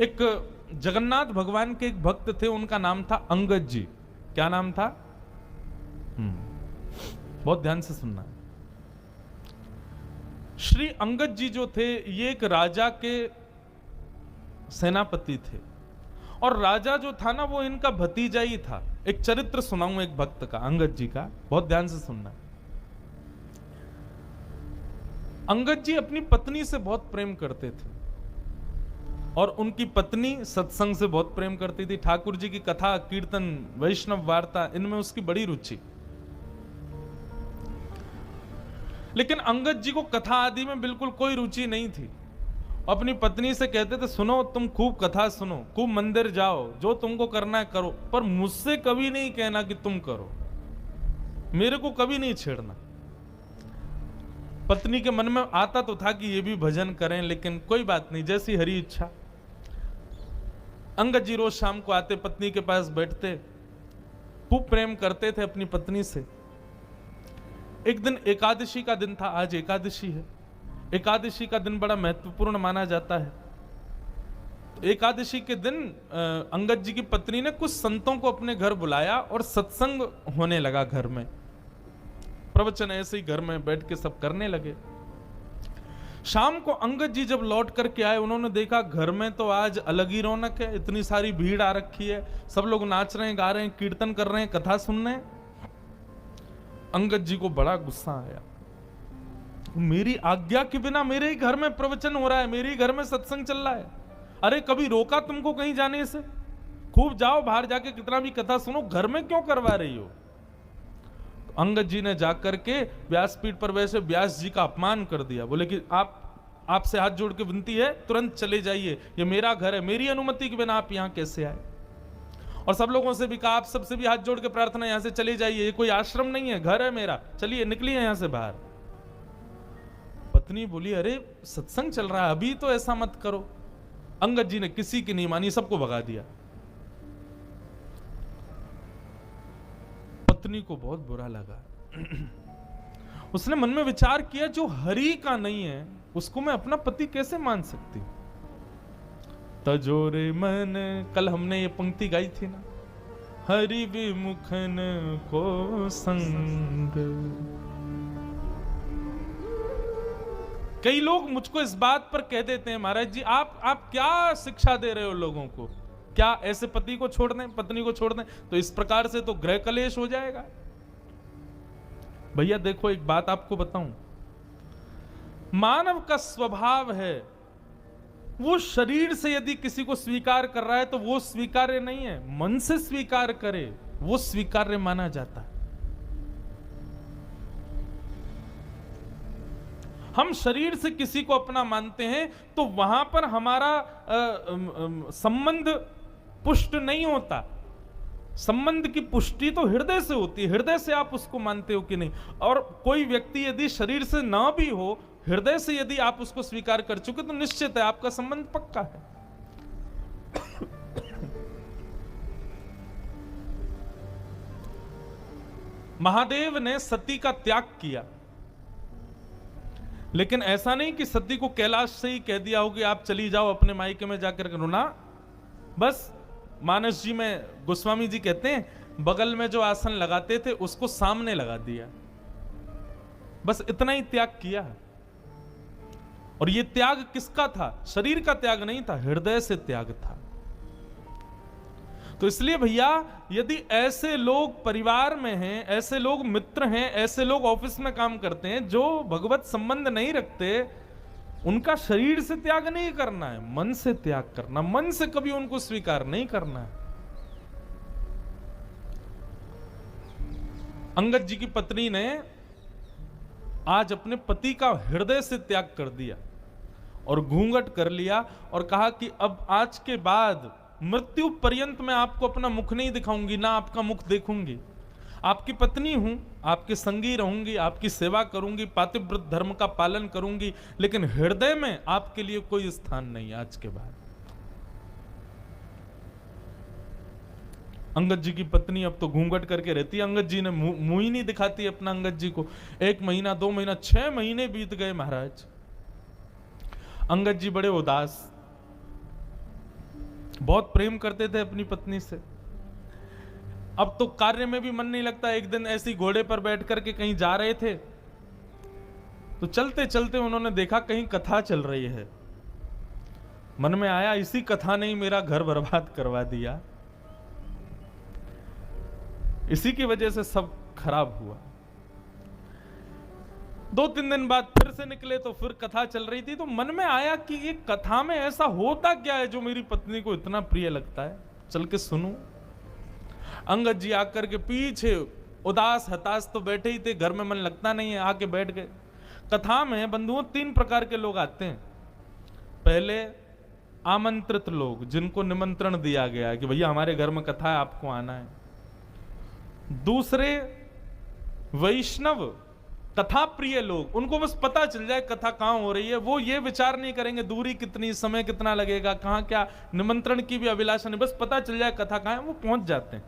एक जगन्नाथ भगवान के एक भक्त थे, उनका नाम था अंगद जी। क्या नाम था? बहुत ध्यान से सुनना। श्री अंगद जी जो थे, ये एक राजा के सेनापति थे, और राजा जो था ना, वो इनका भतीजा ही था। एक चरित्र सुनाऊं एक भक्त का, अंगद जी का, बहुत ध्यान से सुनना। अंगद जी अपनी पत्नी से बहुत प्रेम करते थे, और उनकी पत्नी सत्संग से बहुत प्रेम करती थी। ठाकुर जी की कथा, कीर्तन, वैष्णव वार्ता, इनमें उसकी बड़ी रुचि। लेकिन अंगद जी को कथा आदि में बिल्कुल कोई रुचि नहीं थी। अपनी पत्नी से कहते थे, सुनो तुम खूब कथा सुनो, खूब मंदिर जाओ, जो तुमको करना है करो, पर मुझसे कभी नहीं कहना कि तुम करो, मेरे को कभी नहीं छेड़ना। पत्नी के मन में आता तो था कि ये भी भजन करें, लेकिन कोई बात नहीं, जैसी हरी इच्छा। अंगद जी रोज शाम को आते, पत्नी के पास बैठते, खूब प्रेम करते थे अपनी पत्नी से। एक दिन एकादशी का दिन था, आज एकादशी है। एकादशी का दिन बड़ा महत्वपूर्ण माना जाता है। तो एकादशी के दिन अंगद जी की पत्नी ने कुछ संतों को अपने घर बुलाया और सत्संग होने लगा घर में। प्रवचन ऐसे ही घर में बैठ के सब करने लगे। शाम को अंगद जी जब लौट करके आए, उन्होंने देखा घर में तो आज अलग ही रौनक है, इतनी सारी भीड़ आ रखी है, सब लोग नाच रहे हैं, गा रहे हैं, कीर्तन कर रहे हैं, कथा सुन रहे हैं। अंगद जी को बड़ा गुस्सा आया। मेरी आज्ञा के बिना मेरे ही घर में प्रवचन हो रहा है, मेरे ही घर में सत्संग चल रहा है, अरे कभी रोका तुमको कहीं जाने से? खूब जाओ बाहर जाके कितना भी कथा सुनो, घर में क्यों करवा रही हो? तो अंगद जी ने जाकर के व्यासपीठ पर वैसे व्यास जी का अपमान कर दिया। बोले कि आपसे हाथ जोड़ के विनती है, तुरंत चले जाइए, ये मेरा घर है, मेरी अनुमति के बिना आप यहां कैसे आए? और सब लोगों से भी कहा, आप सबसे भी हाथ जोड़ के प्रार्थना, यहां से चले जाइए, ये कोई आश्रम नहीं है, घर है मेरा, चलिए निकलिए यहां से बाहर। पत्नी बोली, अरे सत्संग चल रहा है, अभी तो ऐसा मत करो। अंगद जी ने किसी की नहीं मानी, सबको भगा दिया। पत्नी को बहुत बुरा लगा। उसने मन में विचार किया, जो हरि का नहीं है उसको मैं अपना पति कैसे मान सकती हूं? तजोरे मन, कल हमने ये पंक्ति गाई थी ना, हरि विमुखन को संग। कई लोग मुझको इस बात पर कह देते हैं, महाराज जी आप क्या शिक्षा दे रहे हो लोगों को? क्या ऐसे पति को छोड़ दें, पत्नी को छोड़ दें? तो इस प्रकार से तो गृह कलेश हो जाएगा। भैया देखो, एक बात आपको बताऊं, मानव का स्वभाव है, वो शरीर से यदि किसी को स्वीकार कर रहा है तो वो स्वीकार्य नहीं है, मन से स्वीकार करे वो स्वीकार्य माना जाता है। हम शरीर से किसी को अपना मानते हैं तो वहां पर हमारा संबंध पुष्ट नहीं होता। संबंध की पुष्टि तो हृदय से होती है, हृदय से आप उसको मानते हो कि नहीं। और कोई व्यक्ति यदि शरीर से ना भी हो, हृदय से यदि आप उसको स्वीकार कर चुके तो निश्चित है आपका संबंध पक्का है। महादेव ने सती का त्याग किया, लेकिन ऐसा नहीं कि सती को कैलाश से ही कह दिया हो कि आप चली जाओ अपने मायके में जाकर करो ना। बस मानस जी में गोस्वामी जी कहते हैं, बगल में जो आसन लगाते थे उसको सामने लगा दिया, बस इतना ही त्याग किया। और ये त्याग किसका था? शरीर का त्याग नहीं था, हृदय से त्याग था। तो इसलिए भैया, यदि ऐसे लोग परिवार में हैं, ऐसे लोग मित्र हैं, ऐसे लोग ऑफिस में काम करते हैं जो भगवत संबंध नहीं रखते, उनका शरीर से त्याग नहीं करना है, मन से त्याग करना, मन से कभी उनको स्वीकार नहीं करना है। अंगद जी की पत्नी ने आज अपने पति का हृदय से त्याग कर दिया और घूंघट कर लिया और कहा कि अब आज के बाद मृत्यु पर्यंत मैं आपको अपना मुख नहीं दिखाऊंगी, ना आपका मुख देखूंगी। आपकी पत्नी हूं, आपके संगी रहूंगी, आपकी सेवा करूंगी, पातिव्रत धर्म का पालन करूंगी, लेकिन हृदय में आपके लिए कोई स्थान नहीं आज के बाद। अंगद जी की पत्नी अब तो घूंघट करके रहती है, अंगद जी ने मुंह ही नहीं दिखाती अपना अंगद जी को। 1 महीना 2 महीना 6 महीने बीत गए महाराज। अंगद जी बड़े उदास, बहुत प्रेम करते थे अपनी पत्नी से। अब तो कार्य में भी मन नहीं लगता। एक दिन ऐसी घोड़े पर बैठ करके कहीं जा रहे थे, तो चलते चलते उन्होंने देखा कहीं कथा चल रही है। मन में आया इसी कथा ने ही मेरा घर बर्बाद करवा दिया, इसी की वजह से सब खराब हुआ। 2-3 दिन बाद फिर से निकले तो फिर कथा चल रही थी, तो मन में आया कि ये कथा में ऐसा होता क्या है जो मेरी पत्नी को इतना प्रिय लगता है, चल के सुनूं। अंगद जी आकर के पीछे उदास हताश तो बैठे ही थे, घर में मन लगता नहीं है, आके बैठ गए। कथा में बंधुओं 3 प्रकार के लोग आते हैं। पहले आमंत्रित लोग, जिनको निमंत्रण दिया गया है कि भैया हमारे घर में कथा है, आपको आना है। दूसरे वैष्णव कथा प्रिय लोग, उनको बस पता चल जाए कथा कहां हो रही है, वो ये विचार नहीं करेंगे दूरी कितनी, समय कितना लगेगा, कहां क्या, निमंत्रण की भी अभिलाषा नहीं, बस पता चल जाए कथा कहां है, वो पहुंच जाते हैं।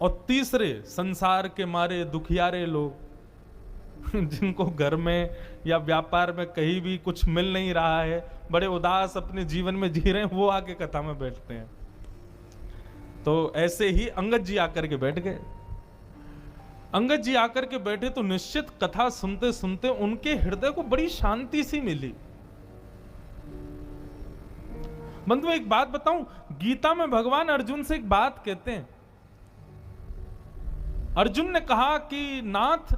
और तीसरे संसार के मारे दुखियारे लोग, जिनको घर में या व्यापार में कहीं भी कुछ मिल नहीं रहा है, बड़े उदास अपने जीवन में जी रहे हैं, वो आके कथा में बैठते हैं। तो ऐसे ही अंगद जी आकर के बैठ गए। अंगद जी आकर के बैठे तो निश्चित कथा सुनते सुनते उनके हृदय को बड़ी शांति सी मिली। बंधु एक बात बताऊं, गीता में भगवान अर्जुन से एक बात कहते हैं। अर्जुन ने कहा कि नाथ,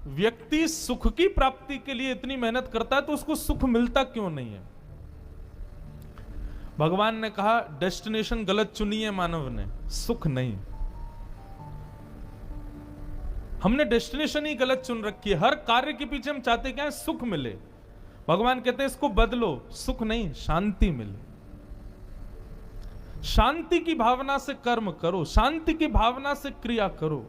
व्यक्ति सुख की प्राप्ति के लिए इतनी मेहनत करता है तो उसको सुख मिलता क्यों नहीं है? भगवान ने कहा डेस्टिनेशन गलत चुनी है मानव ने, सुख नहीं। हमने डेस्टिनेशन ही गलत चुन रखी है। हर कार्य के पीछे हम चाहते क्या है? सुख मिले। भगवान कहते हैं इसको बदलो, सुख नहीं शांति मिले। शांति की भावना से कर्म करो, शांति की भावना से क्रिया करो।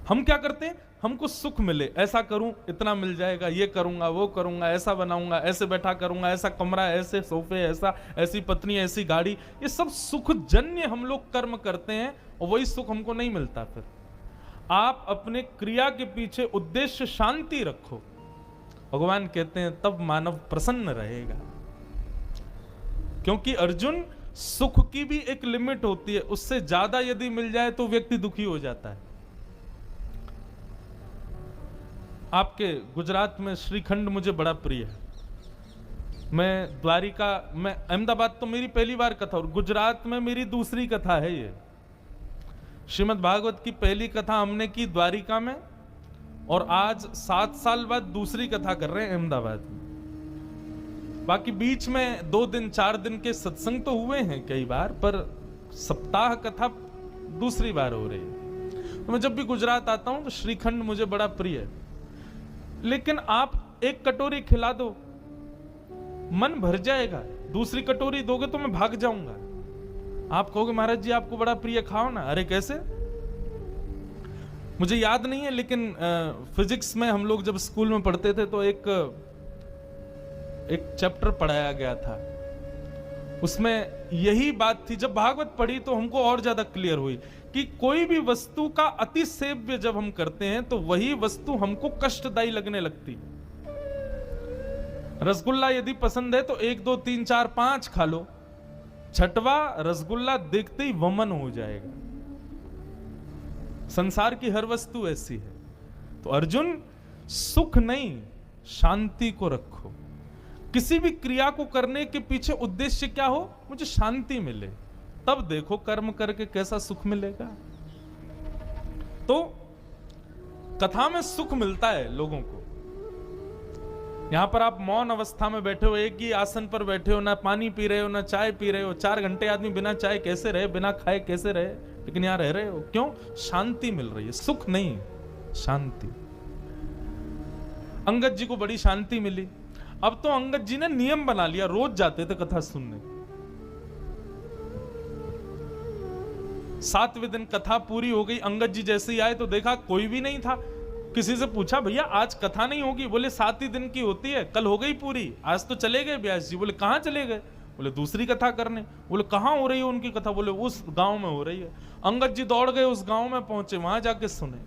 हम क्या करते हैं? हमको सुख मिले, ऐसा करूं इतना मिल जाएगा, ये करूंगा वो करूंगा, ऐसा बनाऊंगा, ऐसे बैठा करूंगा, ऐसा कमरा, ऐसे सोफे, ऐसा, ऐसी पत्नी, ऐसी गाड़ी, ये सब सुख जन्य हम लोग कर्म करते हैं और वही सुख हमको नहीं मिलता। फिर आप अपने क्रिया के पीछे उद्देश्य शांति रखो, भगवान कहते हैं तब मानव प्रसन्न रहेगा। क्योंकि अर्जुन, सुख की भी एक लिमिट होती है, उससे ज्यादा यदि मिल जाए तो व्यक्ति दुखी हो जाता है। आपके गुजरात में श्रीखंड मुझे बड़ा प्रिय है। मैं द्वारिका, मैं अहमदाबाद तो मेरी पहली बार कथा और गुजरात में मेरी दूसरी कथा है। ये श्रीमद् भागवत की पहली कथा हमने की द्वारिका में और आज 7 साल बाद दूसरी कथा कर रहे हैं अहमदाबाद में। बाकी बीच में 2 दिन 4 दिन के सत्संग तो हुए हैं कई बार, पर सप्ताह कथा दूसरी बार हो रही है। तो मैं जब भी गुजरात आता हूं तो श्रीखंड मुझे बड़ा प्रिय है। लेकिन आप एक कटोरी खिला दो, मन भर जाएगा। दूसरी कटोरी दोगे तो मैं भाग जाऊंगा। आप कहोगे महाराज जी आपको बड़ा प्रिय, खाओ ना। अरे कैसे? मुझे याद नहीं है, लेकिन फिजिक्स में हम लोग जब स्कूल में पढ़ते थे तो एक चैप्टर पढ़ाया गया था, उसमें यही बात थी। जब भागवत पढ़ी तो हमको और ज्यादा क्लियर हुई कि कोई भी वस्तु का अति सेव्य जब हम करते हैं तो वही वस्तु हमको कष्टदायी लगने लगती। रसगुल्ला यदि पसंद है तो 1 2 3 4 5 खा लो, 6वां रसगुल्ला देखते ही वमन हो जाएगा। संसार की हर वस्तु ऐसी है। तो अर्जुन, सुख नहीं शांति को रखो। किसी भी क्रिया को करने के पीछे उद्देश्य क्या हो? मुझे शांति मिले, तब देखो कर्म करके कैसा सुख मिलेगा। तो कथा में सुख मिलता है लोगों को। यहां पर आप मौन अवस्था में बैठे हो, एक ही आसन पर बैठे हो, ना पानी पी रहे हो ना चाय पी रहे हो। 4 घंटे आदमी बिना चाय कैसे रहे, बिना खाए कैसे रहे, लेकिन यहां रह रहे हो। क्यों? शांति मिल रही है। सुख नहीं, शांति। अंगद जी को बड़ी शांति मिली। अब तो अंगद जी ने नियम बना लिया, रोज जाते थे कथा सुनने। 7वें दिन कथा पूरी हो गई, अंगद जी जैसे ही आए तो देखा कोई भी नहीं था। किसी से पूछा भैया आज कथा नहीं होगी? बोले 7 ही दिन की होती है, कल हो गई पूरी, आज तो चले गए व्यास जी। बोले कहां चले गए? बोले दूसरी कथा करने। बोले कहां हो रही है उनकी कथा? बोले उस गांव में हो रही है। अंगद जी दौड़ गए, उस गांव में पहुंचे, वहां जाके सुने।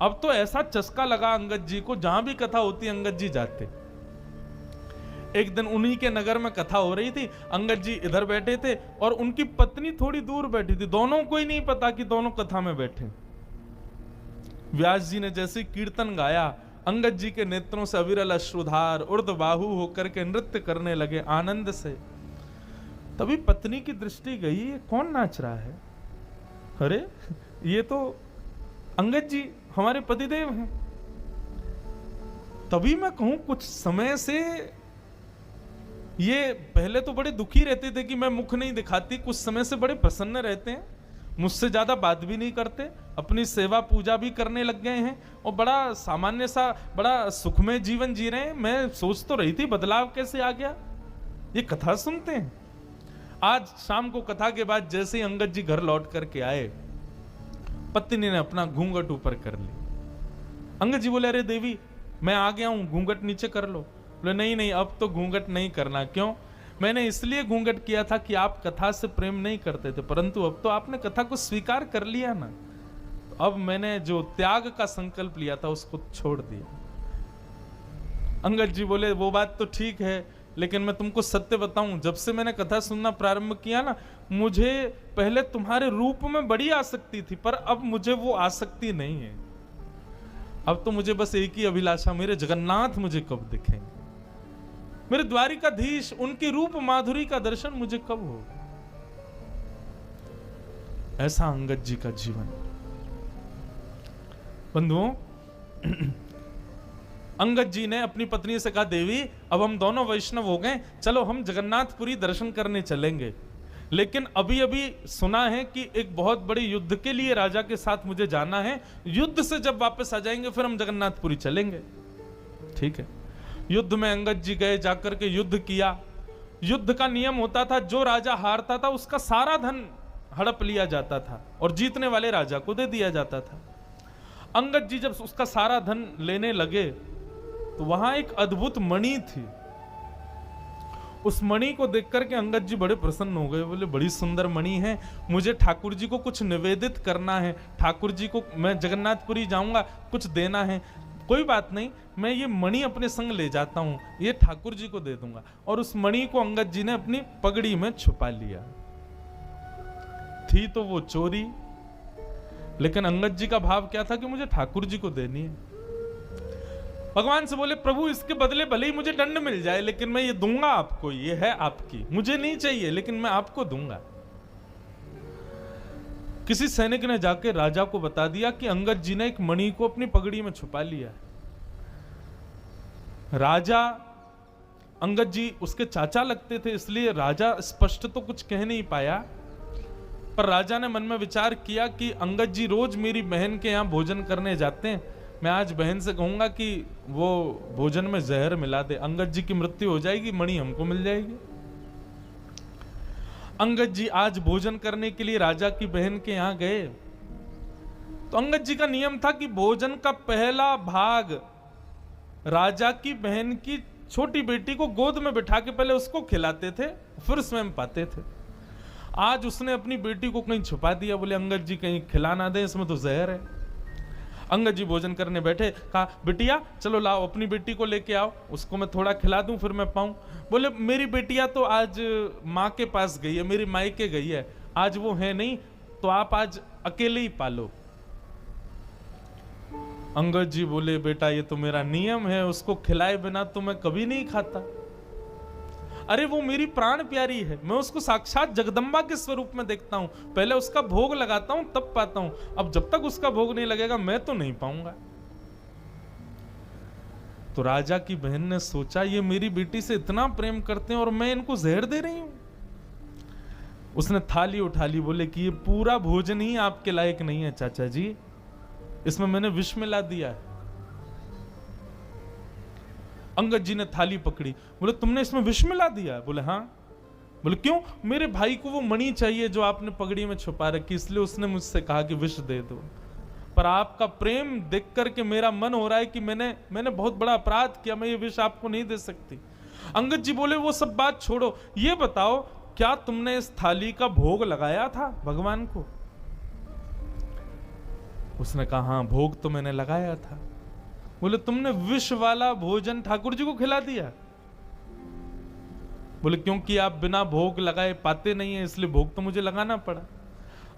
अब तो ऐसा चस्का लगा अंगद जी को, जहां भी कथा होती अंगद जी जाते। एक दिन उन्हीं के नगर में कथा हो रही थी, अंगद जी इधर बैठे थे और उनकी पत्नी थोड़ी दूर बैठी थी, दोनों को ही नहीं पता कि दोनों कथा में बैठे। व्यास जी ने जैसे कीर्तन गाया, अंगद जी के नेत्रों से अविरल अश्रुधार ऊर्ध्वबाहु होकर के नृत्य करने लगे आनंद से। तभी पत्नी की दृष्टि गई, ये कौन नाच रहा है? अरे ये तो अंगद जी हमारे पतिदेव हैं। तभी मैं कहूं कुछ समय से ये पहले तो बड़े दुखी रहते थे कि मैं मुख नहीं दिखाती, कुछ समय से बड़े प्रसन्न रहते हैं, मुझसे ज्यादा बात भी नहीं करते, अपनी सेवा पूजा भी करने लग गए हैं और बड़ा सामान्य सा बड़ा सुखमय जीवन जी रहे हैं। मैं सोच तो रही थी बदलाव कैसे आ गया, ये कथा सुनते हैं। आज शाम को कथा के बाद जैसे ही अंगद जी घर लौट करके आए, पत्नी ने अपना घूंघट ऊपर कर ली। अंगद जी बोले, अरे देवी मैं आ गया हूं, घूंघट नीचे कर लो। बोले नहीं नहीं, अब तो घूंघट नहीं करना। क्यों? मैंने इसलिए घूंघट किया था कि आप कथा से प्रेम नहीं करते थे, परंतु अब तो आपने कथा को स्वीकार कर लिया ना, तो अब मैंने जो त्याग का संकल्प लिया था उसको छोड़ दिया। अंगद जी बोले, वो बात तो ठीक है, लेकिन मैं तुमको सत्य बताऊं, जब से मैंने कथा सुनना प्रारंभ किया ना, मुझे पहले तुम्हारे रूप में बड़ी आसक्ति थी, पर अब मुझे वो आसक्ति नहीं है। अब तो मुझे बस एक ही अभिलाषा, मेरे जगन्नाथ मुझे कब दिखेंगे, मेरे द्वारिकाधीश उनकी रूप माधुरी का दर्शन मुझे कब होगा। ऐसा अंगद जी का जीवन। बंधुओं, अंगद जी ने अपनी पत्नी से कहा, देवी अब हम दोनों वैष्णव हो गए, चलो हम जगन्नाथपुरी दर्शन करने चलेंगे। लेकिन अभी अभी सुना है कि एक बहुत बड़े युद्ध के लिए राजा के साथ मुझे जाना है, युद्ध से जब वापस आ जाएंगे फिर हम जगन्नाथपुरी चलेंगे। ठीक है। युद्ध में अंगद जी गए, जाकर के युद्ध किया। युद्ध का नियम होता था, जो राजा हारता था उसका सारा धन हड़प लिया जाता था और जीतने वाले राजा को दे दिया जाता था। अंगद जी जब उसका सारा धन लेने लगे तो वहां एक अद्भुत मणि थी। उस मणि को देख करके अंगद जी बड़े प्रसन्न हो गए, बोले बड़ी सुंदर मणि है, मुझे ठाकुर जी को कुछ निवेदित करना है, ठाकुर जी को मैं जगन्नाथपुरी जाऊंगा, कुछ देना है। कोई बात नहीं, मैं ये मणि अपने संग ले जाता हूं, ये ठाकुर जी को दे दूंगा। और उस मणि को अंगद जी ने अपनी पगड़ी में छुपा लिया। थी तो वो चोरी, लेकिन अंगद जी का भाव क्या था कि मुझे ठाकुर जी को देनी है। भगवान से बोले, प्रभु इसके बदले भले ही मुझे दंड मिल जाए, लेकिन मैं ये दूंगा आपको, ये है आपकी, मुझे नहीं चाहिए लेकिन मैं आपको दूंगा। किसी सैनिक ने जाके राजा को बता दिया कि अंगद जी ने एक मणि को अपनी पगड़ी में छुपा लिया। राजा, अंगद जी उसके चाचा लगते थे, इसलिए राजा स्पष्ट तो कुछ कह नहीं पाया, पर राजा ने मन में विचार किया कि अंगद जी रोज मेरी बहन के यहां भोजन करने जाते हैं, मैं आज बहन से कहूंगा कि वो भोजन में जहर मिला दे, अंगद जी की मृत्यु हो जाएगी, मणि हमको मिल जाएगी। अंगद जी आज भोजन करने के लिए राजा की बहन के यहां गए, तो अंगद जी का नियम था कि भोजन का पहला भाग राजा की बहन की छोटी बेटी को गोद में बिठा के पहले उसको खिलाते थे, फिर स्वयं पाते थे। आज उसने अपनी बेटी को कहीं छुपा दिया, बोले अंगद जी कहीं खिला ना दे, इसमें तो जहर है। अंगद जी भोजन करने बैठे, कहा बिटिया चलो लाओ अपनी बेटी को लेके आओ, उसको मैं थोड़ा खिला दूं फिर मैं पाऊं। बोले मेरी बेटिया तो आज माँ के पास गई है, मेरी मायके गई है, आज वो है नहीं, तो आप आज अकेले ही पालो। अंगद जी बोले बेटा ये तो मेरा नियम है, उसको खिलाए बिना तो मैं कभी नहीं खाता। अरे वो मेरी प्राण प्यारी है, मैं उसको साक्षात जगदम्बा के स्वरूप में देखता हूं, पहले उसका भोग लगाता हूं तब पाता हूं, अब जब तक उसका भोग नहीं लगेगा मैं तो नहीं पाऊंगा। तो राजा की बहन ने सोचा ये मेरी बेटी से इतना प्रेम करते हैं और मैं इनको जहर दे रही हूं। उसने थाली उठा ली, बोले कि ये पूरा भोजन ही आपके लायक नहीं है चाचा जी, इसमें मैंने विष मिला दिया है। अंगद जी ने थाली पकड़ी, बोले तुमने इसमें विष मिला दिया? बोले हाँ। बोले क्यों? मेरे भाई को वो मणि चाहिए जो आपने पगड़ी में छुपा रखी, इसलिए उसने मुझसे कहा कि विष दे दो। पर आपका प्रेम देख करके मेरा मन हो रहा है कि मैंने बहुत बड़ा अपराध किया, मैं ये विष आपको नहीं दे सकती। अंगद जी बोले वो सब बात छोड़ो, ये बताओ क्या तुमने इस थाली का भोग लगाया था भगवान को? उसने कहा हाँ भोग तो मैंने लगाया था। बोले तुमने विष वाला भोजन ठाकुर जी को खिला दिया? बोले क्योंकि आप बिना भोग लगाए पाते नहीं है, इसलिए भोग तो मुझे लगाना पड़ा।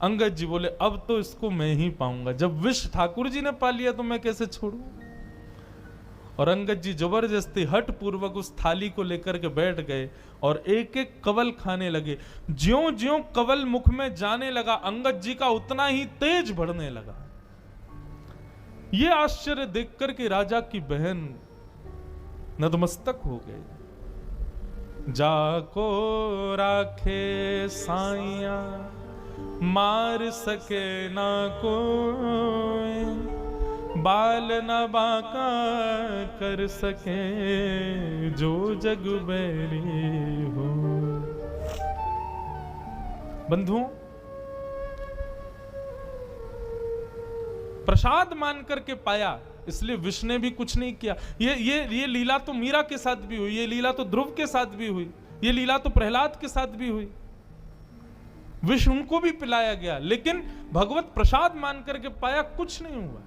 अंगद जी बोले अब तो इसको मैं ही पाऊंगा, जब विष ठाकुर जी ने पा लिया तो मैं कैसे छोड़ूं। और अंगद जी जबरदस्ती हठ पूर्वक उस थाली को लेकर के बैठ गए और एक एक कवल खाने लगे। ज्यों ज्यों कवल मुख में जाने लगा, अंगद जी का उतना ही तेज बढ़ने लगा। यह आश्चर्य देखकर के राजा की बहन नतमस्तक हो गए। जाको राखे साइया मार सके ना कोई, बाल न बाका कर सके जो जग बैरी हो। बंधुओं, प्रसाद मान करके पाया, इसलिए विष्णु ने भी कुछ नहीं किया। ये लीला तो मीरा के साथ भी हुई, ये लीला तो ध्रुव के साथ भी हुई, ये लीला तो प्रहलाद के साथ भी हुई। विष उनको भी पिलाया गया, लेकिन भगवत प्रसाद मान करके पाया, कुछ नहीं हुआ।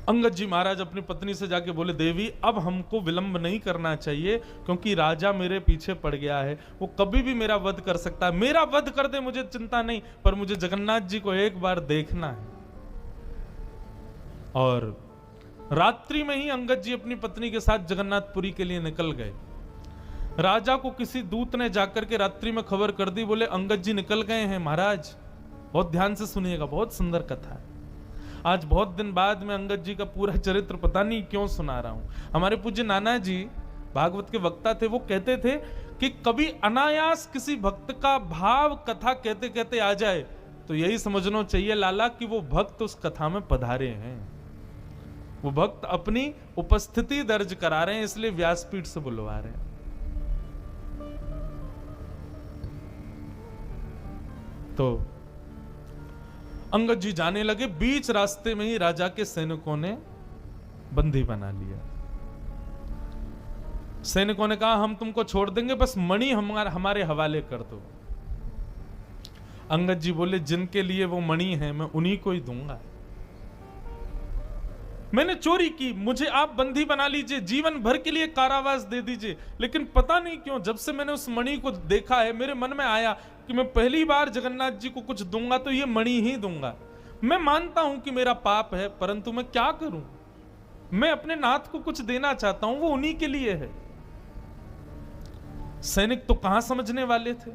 अंगद जी महाराज अपनी पत्नी से जाके बोले देवी अब हमको विलंब नहीं करना चाहिए, क्योंकि राजा मेरे पीछे पड़ गया है, वो कभी भी मेरा वध कर सकता है। मेरा वध कर दे मुझे चिंता नहीं, पर मुझे जगन्नाथ जी को एक बार देखना है। और रात्रि में ही अंगद जी अपनी पत्नी के साथ जगन्नाथपुरी के लिए निकल गए। राजा को किसी दूत ने जाकर के रात्रि में खबर कर दी, बोले अंगद जी निकल गए हैं महाराज। बहुत ध्यान से सुनिएगा, बहुत सुंदर कथा है। आज बहुत दिन बाद में अंगद जी का पूरा चरित्र पता नहीं क्यों सुना रहा हूं। हमारे पूज्य नाना जी भागवत के वक्ता थे, वो कहते थे कि कभी अनायास किसी भक्त का भाव कथा कहते कहते आ जाए तो यही समझना चाहिए लाला कि वो भक्त उस कथा में पधारे हैं, वो भक्त अपनी उपस्थिति दर्ज करा रहे हैं, इसलिए व्यासपीठ से बुलवा रहे हैं। तो अंगद जी जाने लगे, बीच रास्ते में ही राजा के सैनिकों ने बंदी बना लिया। सैनिकों ने कहा हम तुमको छोड़ देंगे, बस मणि हमारे हवाले कर दो। अंगद जी बोले जिनके लिए वो मणि है मैं उन्हीं को ही दूंगा। मैंने चोरी की, मुझे आप बंदी बना लीजिए, जीवन भर के लिए कारावास दे दीजिए, लेकिन पता नहीं क्यों जब से मैंने उस मणि को देखा है मेरे मन में आया कि मैं पहली बार जगन्नाथ जी को कुछ दूंगा तो ये मणि ही दूंगा। मैं मानता हूं कि मेरा पाप है, परंतु मैं क्या करूं, मैं अपने नाथ को कुछ देना चाहता हूं, वो उन्हीं के लिए है। सैनिक तो कहां समझने वाले थे,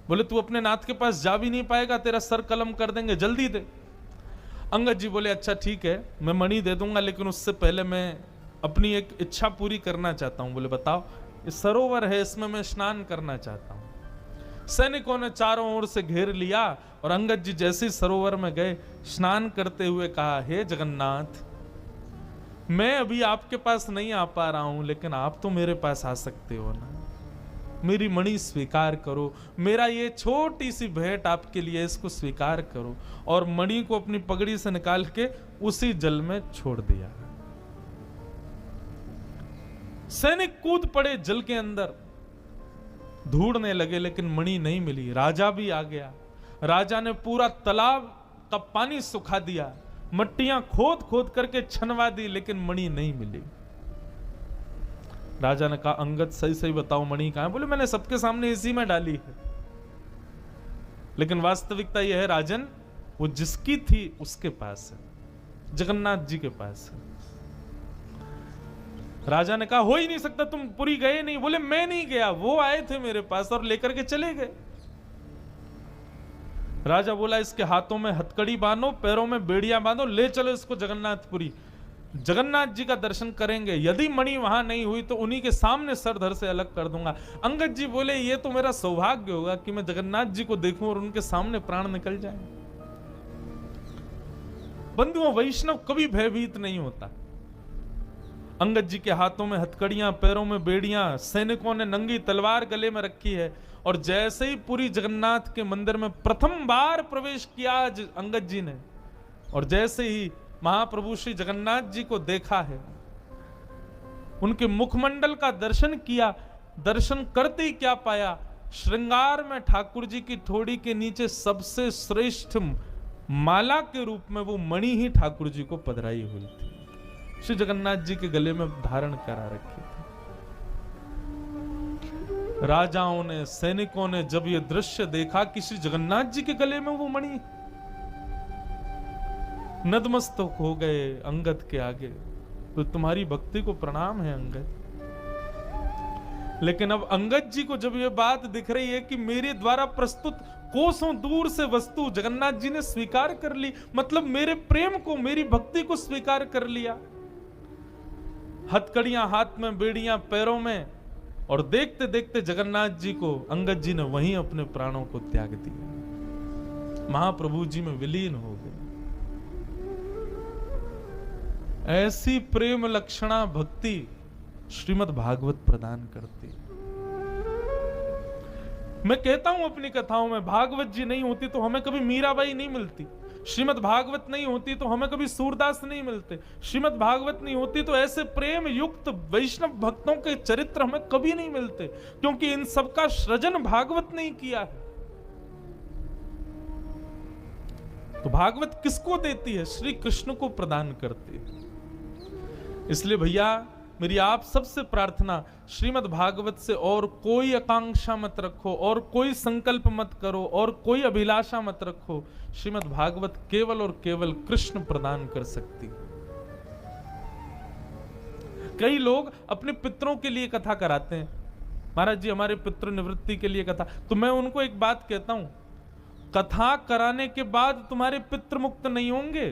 बोले तू अपने नाथ के पास जा भी नहीं पाएगा, तेरा सर कलम कर देंगे, जल्दी दे। अंगद जी बोले अच्छा ठीक है मैं मणि दे दूंगा, लेकिन उससे पहले मैं अपनी एक इच्छा पूरी करना चाहता हूं। बोले बताओ। इस सरोवर है, इसमें मैं स्नान करना चाहता हूं। सैनिकों ने चारों ओर से घेर लिया और अंगद जी जैसे ही सरोवर में गए, स्नान करते हुए कहा हे जगन्नाथ, मैं अभी आपके पास नहीं आ पा रहा हूं, लेकिन आप तो मेरे पास आ सकते हो ना, मेरी मणि स्वीकार करो, मेरा ये छोटी सी भेंट आपके लिए, इसको स्वीकार करो। और मणि को अपनी पगड़ी से निकाल के उसी जल में छोड़ दिया। सैनिक कूद पड़े जल के अंदर, ढूंढने लगे, लेकिन मणि नहीं मिली। राजा भी आ गया, राजा ने पूरा तालाब का पानी सुखा दिया, मट्टियां खोद खोद करके छनवा दी, लेकिन मणि नहीं मिली। राजा ने कहा अंगद सही सही बताओ मणि कहां है। बोले मैंने सबके सामने इसी में डाली है, लेकिन वास्तविकता यह है राजन, वो जिसकी थी उसके पास है, जगन्नाथ जी के पास है। राजा ने कहा हो ही नहीं सकता, तुम पुरी गए नहीं। बोले मैं नहीं गया, वो आए थे मेरे पास और लेकर के चले गए। राजा बोला इसके हाथों में हथकड़ी बांधो, पैरों में बेड़ियां बांधो, ले चलो इसको जगन्नाथपुरी, जगन्नाथ जी का दर्शन करेंगे। यदि मणि वहां नहीं हुई तो उन्हीं के सामने सर धड़ से अलग कर दूंगा। अंगद जी बोले ये तो मेरा सौभाग्य होगा कि मैं जगन्नाथ जी को देखूं और उनके सामने प्राण निकल जाए। बंधुओं, वैष्णव कभी भयभीत नहीं होता। अंगद जी के हाथों में हथकड़ियां, पैरों में बेड़ियां, सैनिकों ने नंगी तलवार गले में रखी है, और जैसे ही पूरी जगन्नाथ के मंदिर में प्रथम बार प्रवेश किया अंगद जी ने, और जैसे ही महाप्रभु श्री जगन्नाथ जी को देखा है, उनके मुखमंडल का दर्शन किया, दर्शन करते ही क्या पाया, श्रृंगार में ठाकुर जी की ठोड़ी के नीचे सबसे श्रेष्ठ माला के रूप में वो मणि ही ठाकुर जी को पधराई हुई थी। श्री जगन्नाथ जी के गले में धारण करा रखी थी। राजाओं ने, सैनिकों ने जब ये दृश्य देखा कि श्री जगन्नाथ जी के गले में वो मणि, नतमस्तक हो गए अंगद के आगे। तो तुम्हारी भक्ति को प्रणाम है अंगद। लेकिन अब अंगद जी को जब ये बात दिख रही है कि मेरे द्वारा प्रस्तुत कोसों दूर से वस्तु जगन्नाथ जी ने स्वीकार कर ली, मतलब मेरे प्रेम को, मेरी भक्ति को स्वीकार कर लिया, हथकड़ियां हाथ में, बेड़ियां पैरों में, और देखते देखते जगन्नाथ जी को, अंगद जी ने वहीं अपने प्राणों को त्याग दिया, महाप्रभु जी में विलीन हो गए। ऐसी प्रेम लक्षणा भक्ति श्रीमद् भागवत प्रदान करती। मैं कहता हूं अपनी कथाओं में, भागवत जी नहीं होती तो हमें कभी मीराबाई नहीं मिलती, श्रीमद् भागवत नहीं होती तो हमें कभी सूरदास नहीं मिलते, श्रीमद् भागवत नहीं होती तो ऐसे प्रेम युक्त वैष्णव भक्तों के चरित्र हमें कभी नहीं मिलते, क्योंकि इन सबका सृजन भागवत नहीं किया है। तो भागवत किसको देती है? श्री कृष्ण को प्रदान करती है। इसलिए भैया मेरी आप सबसे प्रार्थना, श्रीमद् भागवत से और कोई आकांक्षा मत रखो, और कोई संकल्प मत करो, और कोई अभिलाषा मत रखो। श्रीमद् भागवत केवल और केवल कृष्ण प्रदान कर सकती। कई लोग अपने पितरों के लिए कथा कराते हैं, महाराज जी हमारे पितृ निवृत्ति के लिए कथा। तो मैं उनको एक बात कहता हूं, कथा कराने के बाद तुम्हारे पितृ मुक्त नहीं होंगे,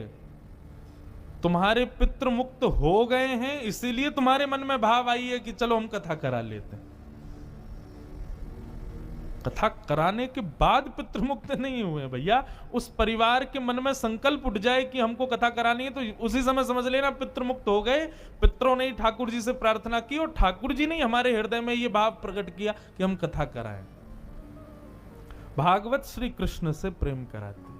तुम्हारे पितृ मुक्त हो गए हैं, इसीलिए तुम्हारे मन में भाव आई है कि चलो हम कथा करा लेते हैं। कथा कराने के बाद पितृ मुक्त नहीं हुए भैया। उस परिवार के मन में संकल्प उठ जाए कि हमको कथा करानी है, तो उसी समय समझ लेना पितृ मुक्त हो गए। पितरों ने ही ठाकुर जी से प्रार्थना की, और ठाकुर जी ने हमारे हृदय में यह भाव प्रकट किया कि हम कथा कराएं। भागवत श्री कृष्ण से प्रेम कराते।